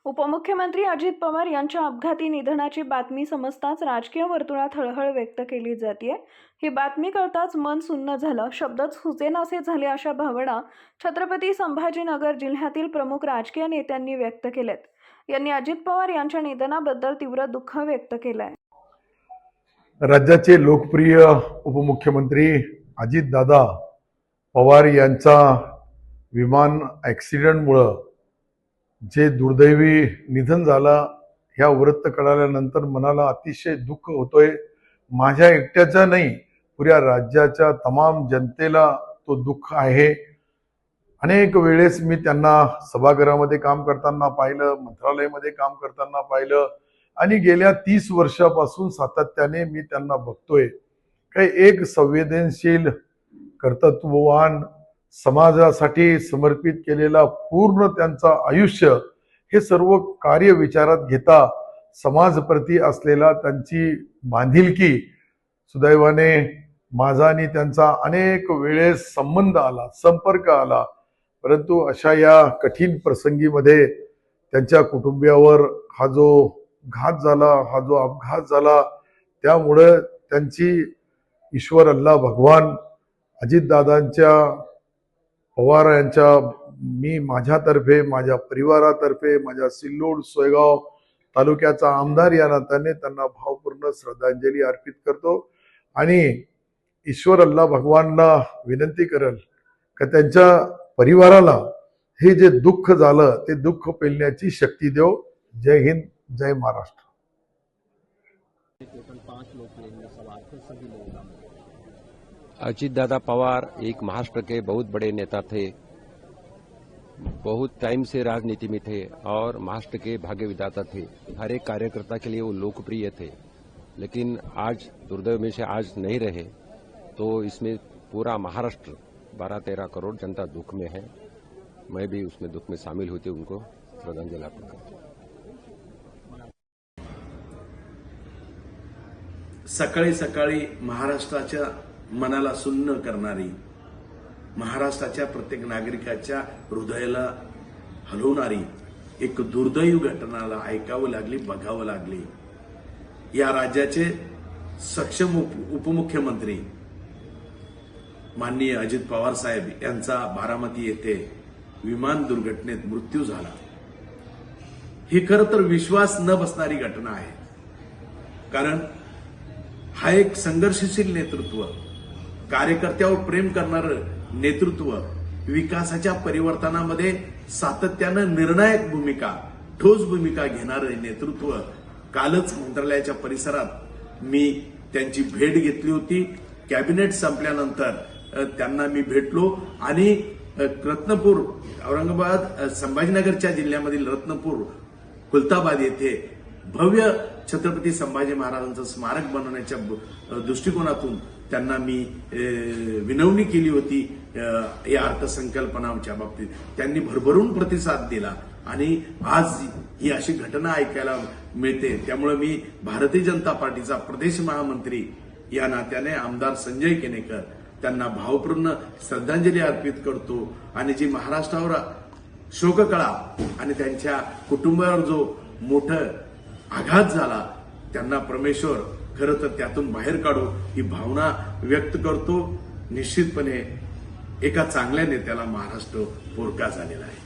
उपमुख्यमंत्री अजित पवार यांच्या अपघाती निधनाची बातमी समजताच राजकीय वर्तुळात हळहळ व्यक्त केली जाते। ही बातमी कळताच मन सुन्न झालं, शब्दच सुचेनासे झाले अशा भावना छत्रपती संभाजीनगर जिल्ह्यातील प्रमुख राजकीय नेत्यांनी व्यक्त केलेत। यांनी अजित पवार यांच्या निधनाबद्दल तीव्र दुःख व्यक्त केलंय। राज्याचे लोकप्रिय उपमुख्यमंत्री अजितदादा पवार यांचा विमान ॲक्सिडेंटमुळे जे दुर्दैवी निधन झालं, ह्या वृत्त कळाल्यानंतर मनाला अतिशय दुःख होतोय। माझ्या एकट्याचा नाही, पुऱ्या राज्याच्या तमाम जनतेला तो दुःख आहे। अनेक वेळेस मी त्यांना सभागृहामध्ये काम करताना पाहिलं, मंत्रालयामध्ये काम करताना पाहिलं आणि गेल्या 30 वर्षापासून सातत्याने मी त्यांना बघतोय। काही एक संवेदनशील, कर्तृत्ववान, समाजासाठी समर्पित केलेला पूर्ण त्यांचा आयुष्य, हे सर्व कार्य विचारात घेता समाजप्रती असलेला त्यांची बांधिलकी, सुदैवाने माझा आणि त्यांचा अनेक वेळेस संबंध आला, संपर्क आला, परंतु अशा या कठीण प्रसंगीमध्ये त्यांच्या कुटुंबियावर हा जो घात झाला, हा जो अपघात झाला, त्यामुळे त्यांची ईश्वर अल्लाह भगवान अजितदादांच्या पवार यांच्या मी माझ्यातर्फे, माझ्या परिवारातर्फे, माझ्या सिल्लोड सोयगाव तालुक्याचा आमदार या नात्याने त्यांना भावपूर्ण श्रद्धांजली अर्पित करतो आणि ईश्वर अल्लाह भगवानला विनंती करेल की त्यांच्या परिवाराला हे जे दुःख झालं ते दुःख पेलण्याची शक्ती देव। जय हिंद, जय महाराष्ट्र। अजित दादा पवार एक महाराष्ट्र के बहुत बड़े नेता थे, बहुत टाइम से राजनीति में थे और महाराष्ट्र के भाग्य विधाता थे। हर एक कार्यकर्ता के लिए वो लोकप्रिय थे, लेकिन आज दुर्दैव में से आज नहीं रहे, तो इसमें पूरा महाराष्ट्र 12-13 करोड़ जनता दुख में है। मैं भी उसमें दुख में शामिल होते उनको श्रद्धांजलि अर्पित करता हूं। सकाळी सकाळी महाराष्ट्राच्या मनाला सुन्न करणारी, महाराष्ट्राच्या प्रत्येक नागरिकाच्या हृदयाला हलवणारी एक दुर्दैवी घटनाला ऐकावं लागली, बघावं लागली। या राज्याचे सक्षम उपमुख्यमंत्री माननीय अजित पवार साहेब यांचा बारामती येथे विमान दुर्घटनेत मृत्यू झाला। ही खरं तर विश्वास न बसणारी घटना आहे, कारण हा एक संघर्षशील नेतृत्व, कार्यकर्त्यावर प्रेम करणारं नेतृत्व, विकासाच्या परिवर्तनामध्ये सातत्यानं निर्णायक भूमिका, ठोस भूमिका घेणारं नेतृत्व। कालच मंत्रालयाच्या परिसरात मी त्यांची भेट घेतली होती। कॅबिनेट संपल्यानंतर त्यांना मी भेटलो आणि रत्नपूर, औरंगाबाद संभाजीनगरच्या जिल्ह्यामधील रत्नपूर, खुलताबाद येथे भव्य छत्रपती संभाजी महाराजांचं स्मारक बनवण्याच्या दृष्टिकोनातून त्यांना मी विनवणी केली होती या अर्थसंकल्पनाच्या बाबतीत। त्यांनी भरभरून प्रतिसाद दिला आणि आज ही अशी घटना ऐकायला मिळते। त्यामुळे मी भारतीय जनता पार्टीचा प्रदेश महामंत्री या नात्याने आमदार संजय केनेकर त्यांना भावपूर्ण श्रद्धांजली अर्पित करतो आणि जी महाराष्ट्रावर शोककळा आणि त्यांच्या कुटुंबावर जो मोठा आघात झाला, त्यांना परमेश्वर खरं तर त्यातून बाहेर काढो ही भावना व्यक्त करतो। निश्चितपणे एका चांगल्या नेत्याला महाराष्ट्र पोरका झालेला आहे।